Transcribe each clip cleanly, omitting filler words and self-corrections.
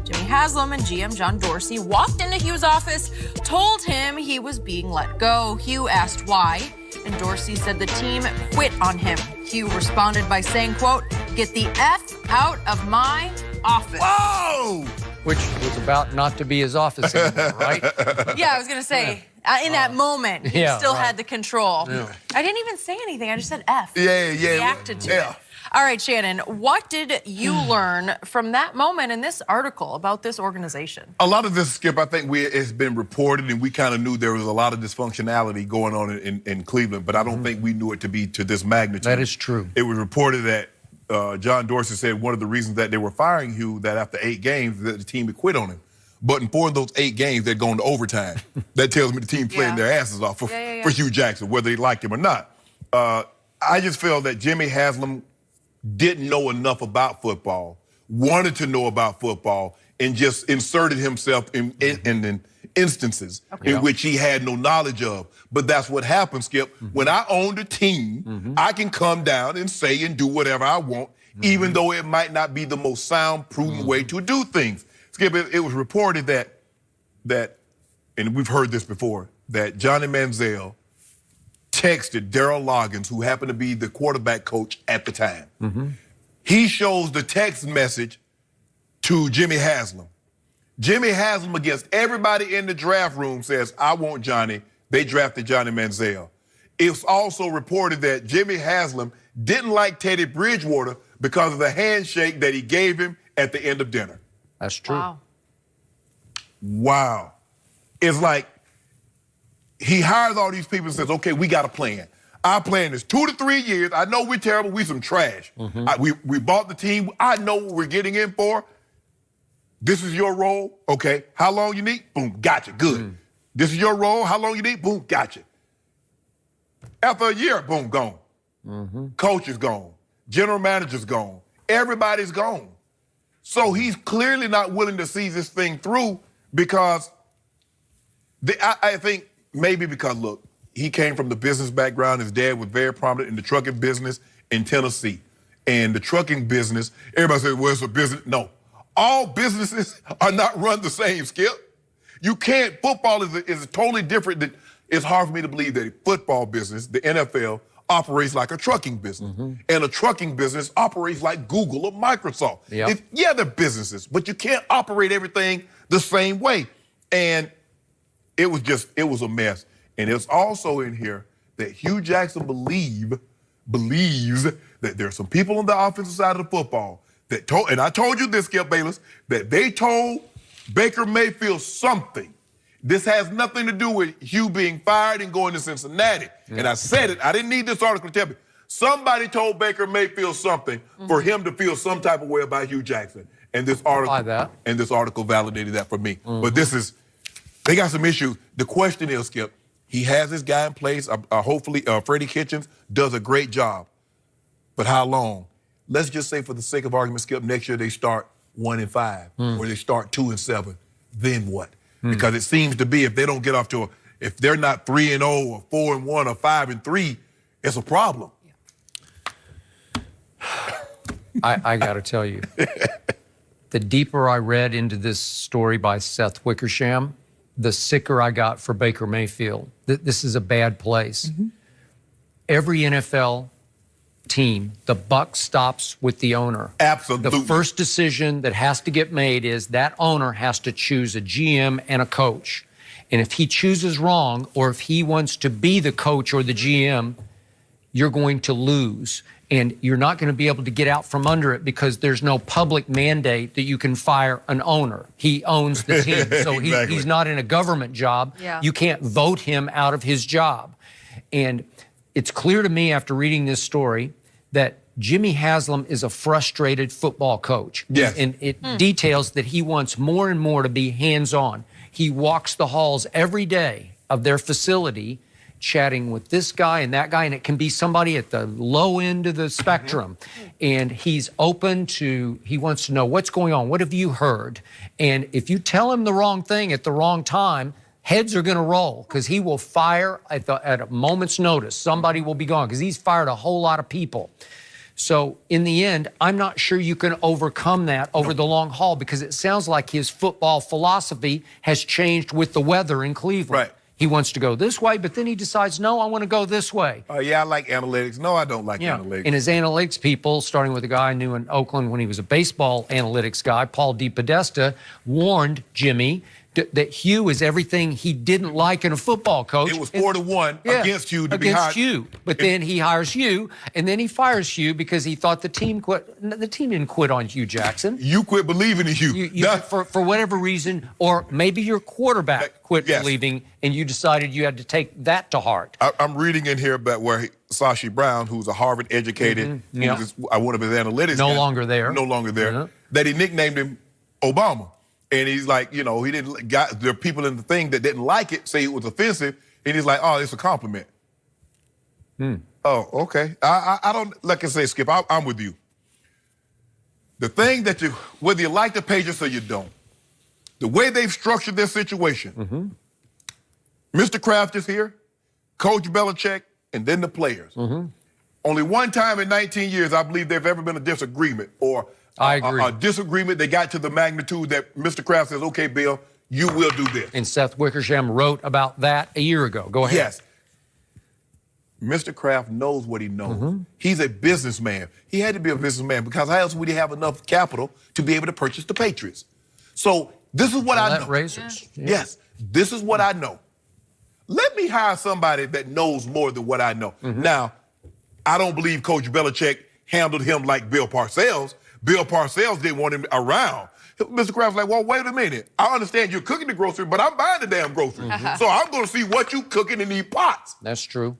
Jimmy Haslam and GM John Dorsey walked into Hue's office, told him he was being let go. Hue asked why, and Dorsey said the team quit on him. Hue responded by saying, quote, "Get the F out of my office." Whoa! Which was about not to be his office anymore, right? Yeah, I was going to say, in that moment, he still had the control. Yeah. I didn't even say anything. I just said F. Yeah. Reacted to it. All right, Shannon, what did you learn from that moment in this article about this organization? A lot of this, Skip, I think it's been reported, and we kind of knew there was a lot of dysfunctionality going on in Cleveland, but I don't think we knew it to be to this magnitude. That is true. It was reported that John Dorsey said one of the reasons that they were firing Hue, that after 8 games, that the team had quit on him. But in 4 of those 8 games, they're going to overtime. That tells me the team playing their asses off for Hue Jackson, whether they liked him or not. I just feel that Jimmy Haslam didn't know enough about football, wanted to know about football, and just inserted himself in instances in which he had no knowledge of. But that's what happens, Skip. When I own a team, I can come down and say and do whatever I want, even though it might not be the most sound, prudent way to do things. Skip, it was reported that, and we've heard this before, that Johnny Manziel texted Darryl Loggins, who happened to be the quarterback coach at the time. He shows the text message to Jimmy Haslam. Jimmy Haslam, against everybody in the draft room, says, "I want Johnny." They drafted Johnny Manziel. It's also reported that Jimmy Haslam didn't like Teddy Bridgewater because of the handshake that he gave him at the end of dinner. That's true. Wow. It's like he hires all these people and says, "Okay, we got a plan. Our plan is 2 to 3 years. I know we're terrible. We some trash. We bought the team. I know what we're getting in for. This is your role. Okay, how long you need? Boom, gotcha, good. This is your role. How long you need? Boom, gotcha." After a year, boom, gone. Coach is gone. General manager's gone. Everybody's gone. So he's clearly not willing to see this thing through because I think maybe because, look, he came from the business background. His dad was very prominent in the trucking business in Tennessee. And the trucking business, everybody says, well, it's a business. No, all businesses are not run the same, Skip. You can't, football is totally different. It's hard for me to believe that a football business, the NFL, operates like a trucking business. And a trucking business operates like Google or Microsoft. Yeah, they're businesses, but you can't operate everything the same way. And it was a mess. And it's also in here that Hue Jackson believes that there are some people on the offensive side of the football that told, and I told you this, Skip Bayless, that they told Baker Mayfield something. This has nothing to do with Hue being fired and going to Cincinnati. And I said it. I didn't need this article to tell me. Somebody told Baker Mayfield something for him to feel some type of way about Hue Jackson. And this article validated that for me. But they got some issues. The question is, Skip, he has this guy in place. Hopefully, Freddie Kitchens does a great job. But how long? Let's just say, for the sake of argument, Skip, next year they start 1-5, or they start 2-7. Then what? Because it seems to be if they don't get off to if they're not 3-0 or 4-1 or 5-3, it's a problem. I got to tell you, the deeper I read into this story by Seth Wickersham, the sicker I got for Baker Mayfield. This is a bad place. Every NFL team, the buck stops with the owner. Absolutely. The first decision that has to get made is that owner has to choose a GM and a coach. And if he chooses wrong, or if he wants to be the coach or the GM, you're going to lose. And you're not going to be able to get out from under it because there's no public mandate that you can fire an owner. He owns the team. So he's not in a government job. You can't vote him out of his job. And it's clear to me after reading this story that Jimmy Haslam is a frustrated football coach. And it details that he wants more and more to be hands-on. He walks the halls every day of their facility chatting with this guy and that guy, and it can be somebody at the low end of the spectrum. And he's open to, he wants to know what's going on. What have you heard? And if you tell him the wrong thing at the wrong time, heads are going to roll because he will fire at a moment's notice. Somebody will be gone because he's fired a whole lot of people. So in the end, I'm not sure you can overcome that over the long haul, because it sounds like his football philosophy has changed with the weather in Cleveland. Right. He wants to go this way, but then he decides, no, I want to go this way. Yeah, I like analytics. No, I don't like analytics. And his analytics people, starting with a guy I knew in Oakland when he was a baseball analytics guy, Paul DePodesta, warned Jimmy that Hue is everything he didn't like in a football coach. It was 4-1 against Hue to be hired. Against Hue. But then he hires Hue, and then he fires Hue because he thought the team quit. The team didn't quit on Hue Jackson. You quit believing in Hue. For whatever reason, or maybe your quarterback quit believing, and you decided you had to take that to heart. I'm reading in here about where Sashi Brown, who's a Harvard-educated, one of his analytics No guys, longer there, that he nicknamed him Obama. And he's like, he didn't there are people in the thing that didn't like it, say it was offensive, and he's like, oh, it's a compliment. Oh, okay. I don't, like I say, Skip, I'm with you. The thing that whether you like the Patriots or you don't, the way they've structured their situation, Mr. Kraft is here, Coach Belichick, and then the players. Only one time in 19 years, I believe there's ever been a disagreement or I agree. A disagreement. They got to the magnitude that Mr. Kraft says, okay, Bill, you will do this. And Seth Wickersham wrote about that a year ago. Go ahead. Yes. Mr. Kraft knows what he knows. He's a businessman. He had to be a businessman because how else would he have enough capital to be able to purchase the Patriots? So this is what I know. Razors. Yeah. Yes, this is what I know. Let me hire somebody that knows more than what I know. Now, I don't believe Coach Belichick handled him like Bill Parcells. Bill Parcells didn't want him around. Mr. Kraft's like, well, wait a minute. I understand you're cooking the grocery, but I'm buying the damn grocery. So I'm going to see what you cooking in these pots. That's true.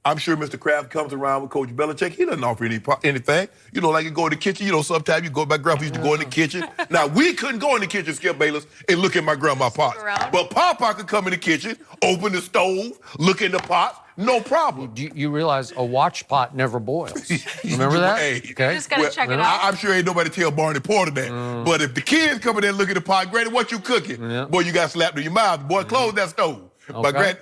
I'm sure Mr. Kraft comes around with Coach Belichick. He doesn't offer anything. Like you go in the kitchen. Sometimes you go, my grandpa used to go in the kitchen. Now, we couldn't go in the kitchen, Skip Bayless, and look at my grandma's pots. But Papa could come in the kitchen, open the stove, look in the pots. No problem. You realize a watch pot never boils. Remember that? Hey, okay. You just got to check it out. I'm sure ain't nobody tell Barney Porter that. But if the kids come in there and look at the pot, Granny, what you cooking? Boy, you got slapped in your mouth. Boy, close that stove. But Granny,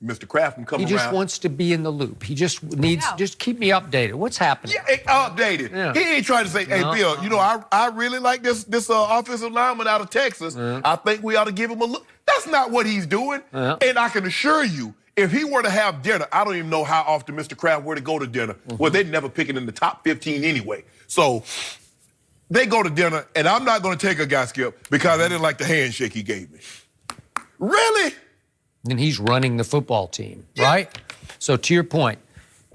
Mr. Kraft can come around. He just wants to be in the loop. He just needs, just keep me updated. What's happening? Yeah, updated. Yeah. He ain't trying to say, hey, Bill, I really like this offensive lineman out of Texas. I think we ought to give him a look. That's not what he's doing. And I can assure you, if he were to have dinner, I don't even know how often Mr. Kraft were to go to dinner. Well, they'd never pick it in the top 15 anyway. So they go to dinner, and I'm not going to take a guy, Skip, because I didn't like the handshake he gave me. Really? And he's running the football team, right? So to your point,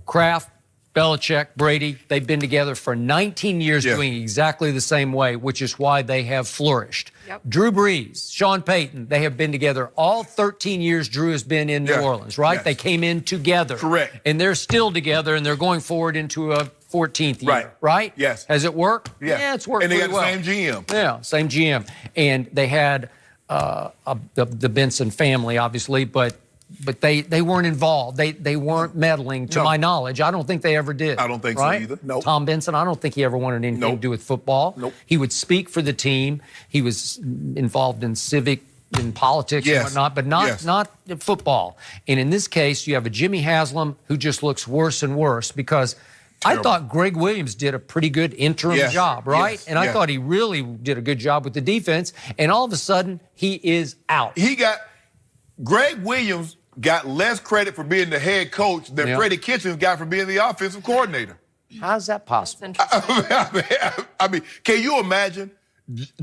Kraft, Belichick, Brady, they've been together for 19 years doing exactly the same way, which is why they have flourished. Drew Brees, Sean Payton, they have been together all 13 years Drew has been in New Orleans, right? They came in together. Correct. And they're still together, and they're going forward into a 14th year, right? Yes. Has it worked? Yeah. Yeah, it's worked and they pretty got well. the same GM. Yeah, same GM. And they had the Benson family, obviously, but they weren't involved. They weren't meddling, to my knowledge. I don't think they ever did. I don't think so either. Nope. Tom Benson, I don't think he ever wanted anything to do with football. He would speak for the team. He was involved in politics and whatnot, but not football. And in this case, you have a Jimmy Haslam who just looks worse and worse because I thought Greg Williams did a pretty good interim job, right? And I thought he really did a good job with the defense. And all of a sudden, he is out. Greg Williams got less credit for being the head coach than Freddie Kitchens got for being the offensive coordinator. How's that possible? I mean, can you imagine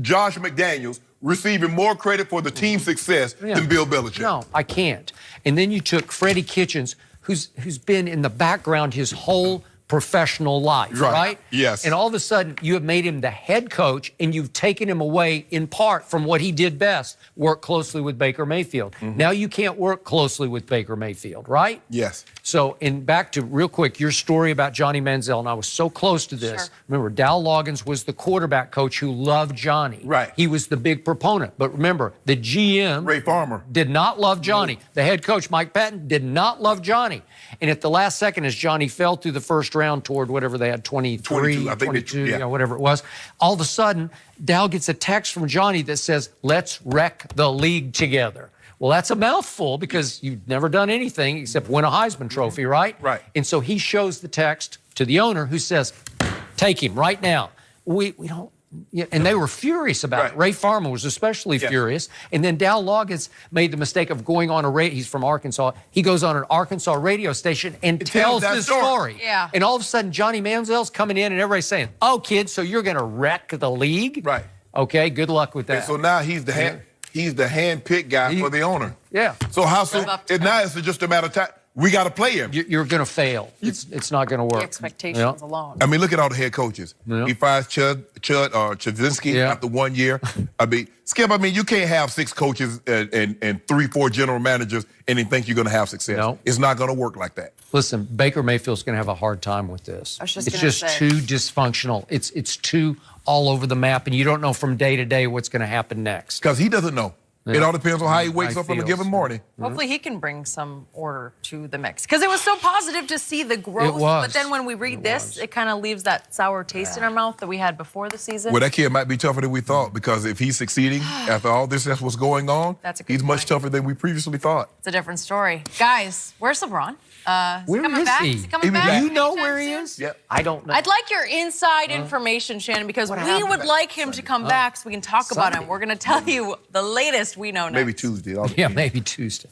Josh McDaniels receiving more credit for the team's success than Bill Belichick? No, I can't. And then you took Freddie Kitchens, who's been in the background his whole professional life, right? Yes. And all of a sudden, you have made him the head coach, and you've taken him away in part from what he did best, work closely with Baker Mayfield. Now you can't work closely with Baker Mayfield, right? Yes. So, and back to, real quick, your story about Johnny Manziel, and I was so close to this. Remember, Dow Loggins was the quarterback coach who loved Johnny. Right. He was the big proponent. But remember, the GM, Ray Farmer, did not love Johnny. The head coach, Mike Patton, did not love Johnny. And at the last second, as Johnny fell through the first round toward whatever they had, 23, I think 22, whatever it was, all of a sudden, Dow gets a text from Johnny that says, let's wreck the league together. Well, that's a mouthful because you've never done anything except win a Heisman Trophy, right? Right. And so he shows the text to the owner who says, take him right now. We don't. Yeah, and they were furious about it. Ray Farmer was especially furious. And then Dow Loggins made the mistake of going on he's from Arkansas. He goes on an Arkansas radio station and tells this story. Yeah. And all of a sudden, Johnny Manziel's coming in and everybody's saying, oh, kid, so you're going to wreck the league? Right. Okay, good luck with that. And so now he's the hand-picked guy for the owner. Yeah. So how soon? Now it's just a matter of time. We got to play him. You're going to fail. It's not going to work. The expectations alone. I mean, look at all the head coaches. He fires Chudzinski after 1 year. I mean, Skip, you can't have 6 coaches and 3-4 general managers and then think you're going to have success. No. It's not going to work like that. Listen, Baker Mayfield's going to have a hard time with this. It's just too dysfunctional. It's too all over the map, and you don't know from day to day what's going to happen next. Because he doesn't know. Yeah. It all depends on how he wakes up on a given morning. Hopefully he can bring some order to the mix. Because it was so positive to see the growth. But then when we read this, it kind of leaves that sour taste in our mouth that we had before the season. Well, that kid might be tougher than we thought, because if he's succeeding after all this that's what's going on, he's much tougher than we previously thought. It's a different story. Guys, where's LeBron? Where is he? Is he coming back? Do you know where he is? Yep. I don't know. I'd like your inside information, Shannon, because we would like him to come back so we can talk about him. We're going to tell you the latest we know next. Maybe Tuesday. Yeah, maybe Tuesday.